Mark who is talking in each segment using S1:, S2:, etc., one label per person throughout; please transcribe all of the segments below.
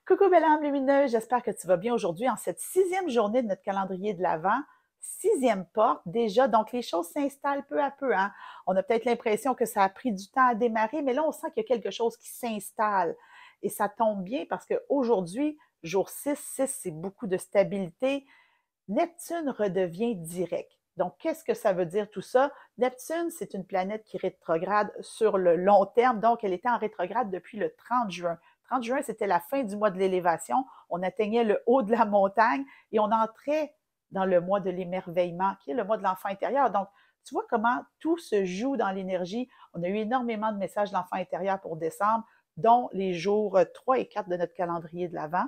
S1: Coucou belle âme lumineuse, j'espère que tu vas bien aujourd'hui en cette 6e journée de notre calendrier de l'Avent. 6e porte déjà, donc les choses s'installent peu à peu. Hein? On a peut-être l'impression que ça a pris du temps à démarrer, mais là on sent qu'il y a quelque chose qui s'installe. Et ça tombe bien parce qu'aujourd'hui, jour 6, 6 c'est beaucoup de stabilité. Neptune redevient direct. Donc, qu'est-ce que ça veut dire tout ça? Neptune, c'est une planète qui rétrograde sur le long terme. Donc, elle était en rétrograde depuis le 30 juin. 30 juin, c'était la fin du mois de l'élévation. On atteignait le haut de la montagne et on entrait dans le mois de l'émerveillement, qui est le mois de l'enfant intérieur. Donc, tu vois comment tout se joue dans l'énergie. On a eu énormément de messages de l'enfant intérieur pour décembre, dont les jours 3 et 4 de notre calendrier de l'Avent.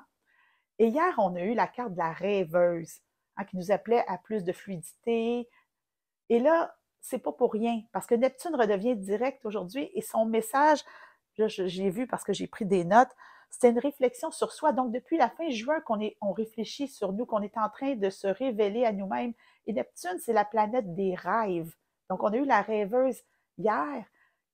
S1: Et hier, on a eu la carte de la rêveuse, hein, qui nous appelait à plus de fluidité. Et là, c'est pas pour rien, parce que Neptune redevient direct aujourd'hui et son message, j'ai vu parce que j'ai pris des notes, c'était une réflexion sur soi. Donc, depuis la fin juin on réfléchit sur nous, qu'on est en train de se révéler à nous-mêmes. Et Neptune, c'est la planète des rêves. Donc, on a eu la rêveuse hier.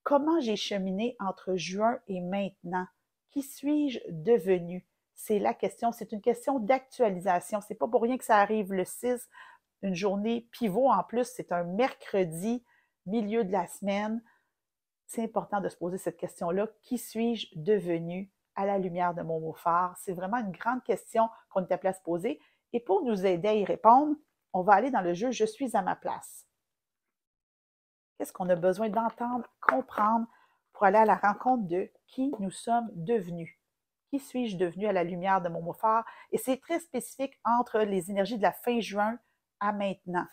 S1: Comment j'ai cheminé entre juin et maintenant? Qui suis-je devenue? C'est la question, c'est une question d'actualisation. C'est pas pour rien que ça arrive le 6, une journée pivot en plus, c'est un mercredi, milieu de la semaine. C'est important de se poser cette question-là. Qui suis-je devenue à la lumière de mon mot phare? C'est vraiment une grande question qu'on est appelé à se poser. Et pour nous aider à y répondre, on va aller dans le jeu Je suis à ma place. Qu'est-ce qu'on a besoin d'entendre, comprendre pour aller à la rencontre de qui nous sommes devenus? Qui suis-je devenu à la lumière de mon mot phare? Et c'est très spécifique entre les énergies de la fin juin à maintenant.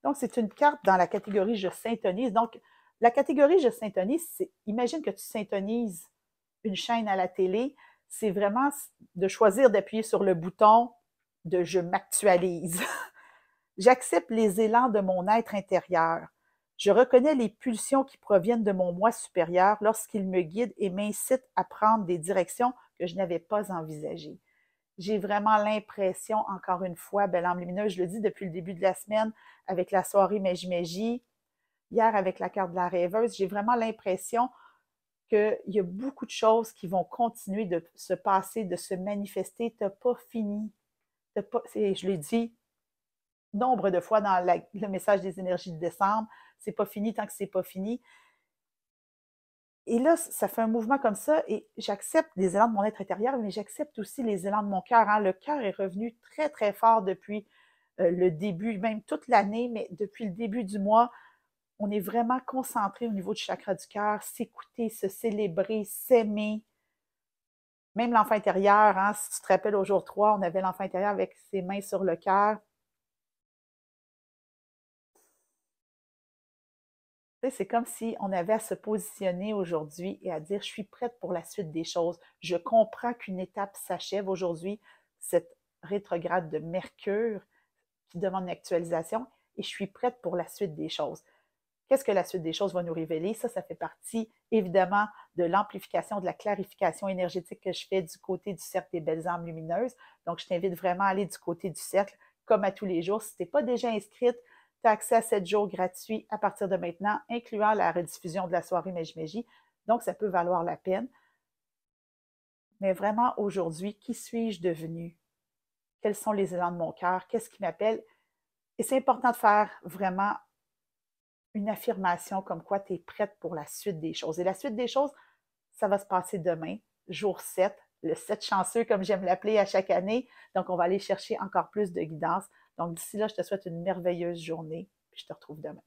S1: Donc, c'est une carte dans la catégorie Je syntonise. Donc, la catégorie Je syntonise, c'est, imagine que tu syntonises une chaîne à la télé, c'est vraiment de choisir d'appuyer sur le bouton de Je m'actualise. J'accepte les élans de mon être intérieur. Je reconnais les pulsions qui proviennent de mon moi supérieur lorsqu'il me guide et m'incite à prendre des directions que je n'avais pas envisagées. J'ai vraiment l'impression, encore une fois, belle âme lumineuse, je le dis depuis le début de la semaine avec la soirée Magie, hier avec la carte de la rêveuse, j'ai vraiment l'impression qu'il y a beaucoup de choses qui vont continuer de se passer, de se manifester. Tu n'as pas fini. Je l'ai dit nombre de fois dans le message des énergies de décembre, c'est pas fini tant que c'est pas fini. Et là, ça fait un mouvement comme ça et j'accepte les élans de mon être intérieur, mais j'accepte aussi les élans de mon cœur. Hein. Le cœur est revenu très, très fort depuis le début, même toute l'année, mais depuis le début du mois, on est vraiment concentré au niveau du chakra du cœur, s'écouter, se célébrer, s'aimer. Même l'enfant intérieur, hein, si tu te rappelles au jour 3, on avait l'enfant intérieur avec ses mains sur le cœur. C'est comme si on avait à se positionner aujourd'hui et à dire, je suis prête pour la suite des choses. Je comprends qu'une étape s'achève aujourd'hui, cette rétrograde de Mercure qui demande une actualisation, et je suis prête pour la suite des choses. Qu'est-ce que la suite des choses va nous révéler? Ça fait partie évidemment de l'amplification, de la clarification énergétique que je fais du côté du cercle des belles âmes lumineuses. Donc, je t'invite vraiment à aller du côté du cercle, comme à tous les jours. Si tu n'es pas déjà inscrite, tu as accès à 7 jours gratuits à partir de maintenant, incluant la rediffusion de la soirée Magie. Donc, ça peut valoir la peine. Mais vraiment, aujourd'hui, qui suis-je devenue? Quels sont les élans de mon cœur? Qu'est-ce qui m'appelle? Et c'est important de faire vraiment une affirmation comme quoi tu es prête pour la suite des choses. Et la suite des choses, ça va se passer demain, jour 7, le 7 chanceux, comme j'aime l'appeler à chaque année. Donc, on va aller chercher encore plus de guidance. Donc, d'ici là, je te souhaite une merveilleuse journée, puis je te retrouve demain.